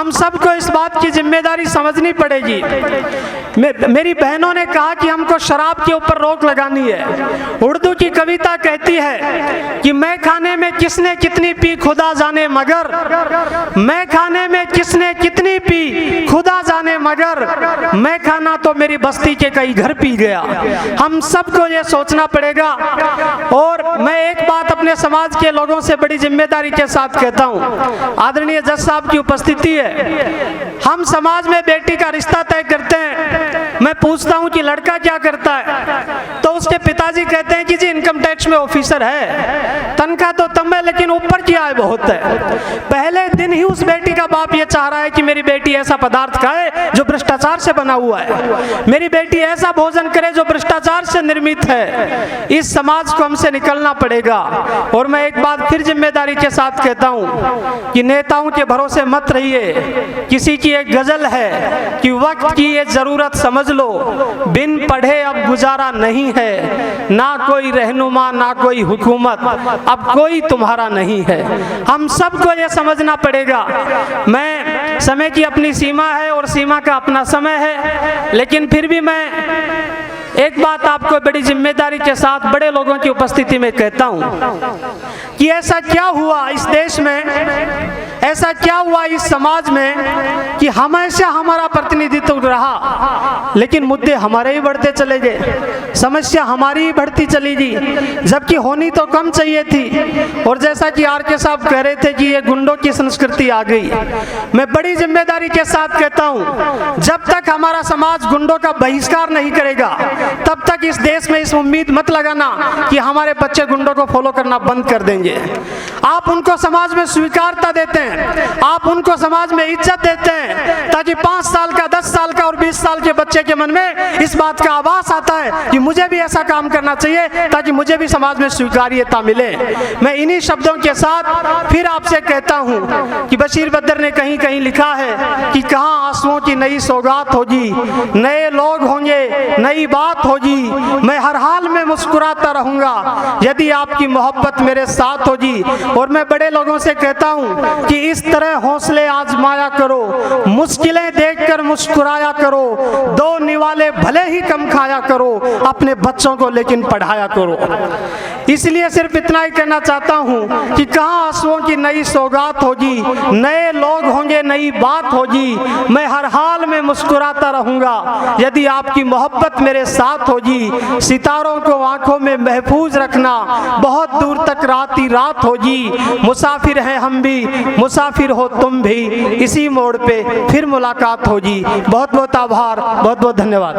हम सबको इस बात की जिम्मेदारी समझनी पड़ेगी। मेरी बहनों ने कहा कि हमको शराब के ऊपर रोक लगानी है। उर्दू की कविता कहती है कि मैं खाने में किसने कितनी पी खुदा जाने मगर, मैं खाने में किसने कितनी पी खुदा जाने मगर, मैं खाना तो मेरी बस्ती के कई घर पी गया। हम सबको ये सोचना पड़ेगा। और मैं एक बात अपने समाज के लोगों से बड़ी जिम्मेदारी के साथ कहता हूँ, आदरणीय जज साहब की उपस्थिति है, हम समाज में बेटी का रिश्ता तय करते हैं। मैं पूछता हूँ कि लड़का क्या करता है, तो उसके पिताजी कहते हैं कि जी इनकम टैक्स में ऑफिसर है, तनख्वाह तो कम है लेकिन ऊपर की आय बहुत है। पहले दिन ही उस बेटी का बाप ये चाह रहा है कि मेरी बेटी ऐसा पदार्थ खाए जो भ्रष्टाचार से बना हुआ है, मेरी बेटी ऐसा भोजन करे जो भ्रष्टाचार से निर्मित है। इस समाज को हमसे निकलना पड़ेगा। और मैं एक बात फिर जिम्मेदारी के साथ कहता हूँ कि नेताओं के भरोसे मत रहिए। किसी की एक गजल है कि वक्त की ये जरूरत समझ लो, बिन पढ़े अब गुजारा नहीं है, ना कोई रहनुमा ना कोई हुकूमत, अब कोई तुम्हारा नहीं है। हम सबको ये समझना पड़ेगा। मैं समय की अपनी सीमा है और सीमा का अपना समय है, लेकिन फिर भी मैं एक बात आपको बड़ी जिम्मेदारी के साथ बड़े लोगों की उपस्थिति में कहता हूं कि ऐसा क्या हुआ इस देश में, ऐसा क्या हुआ इस समाज में कि हमेशा हमारा प्रतिनिधित्व रहा लेकिन मुद्दे हमारे ही बढ़ते चले गए, समस्या हमारी ही बढ़ती चली गई, जबकि होनी तो कम चाहिए थी। और जैसा कि आर के साहब कह रहे थे कि ये गुंडों की संस्कृति आ गई, मैं बड़ी जिम्मेदारी के साथ कहता हूं, जब तक हमारा समाज गुंडों का बहिष्कार नहीं करेगा तब तक इस देश में इस उम्मीद मत लगाना कि हमारे बच्चे गुंडों को फॉलो करना बंद कर देंगे। आप उनको समाज में स्वीकारता देते हैं, आप उनको समाज में इज्जत देते हैं, ताकि 5 साल का 10 साल का और 20 साल के बच्चे के मन में इस बात का आभास आता है कि मुझे भी ऐसा काम करना चाहिए ताकि मुझे भी समाज में स्वीकार्यता मिले। मैं इन्हीं शब्दों के साथ फिर आपसे कहता हूं कि बशीर बद्र ने कहीं कहीं लिखा है कि कहां आंसुओं की नई सौगात होगी, नए लोग होंगे, नई बात होगी, मैं हर हाल में मुस्कुराता रहूंगा यदि आपकी मोहब्बत मेरे साथ होगी। और मैं बड़े लोगों से कहता हूं कि इस तरह हौसले आजमाया करो, मुश्किलें देखकर मुस्कुराया करो, 2 निवाले भले ही कम खाया करो, अपने बच्चों को लेकिन पढ़ाया करो। इसलिए सिर्फ इतना ही कहना चाहता हूं कि कहां आंसुओं की नई सौगात होगी, नए लोग होंगे, नई बात होगी, मैं हर हाल में मुस्कुराता रहूंगा यदि आपकी मोहब्बत मेरे साथ होगी। सितारों को आंखों में महफूज रखना, बहुत दूर तक रात ही रात होगी, मुसाफिर हैं हम भी, मुसाफिर हो तुम भी, इसी मोड़ पे फिर मुलाकात होगी। बहुत बहुत आभार, बहुत बहुत धन्यवाद।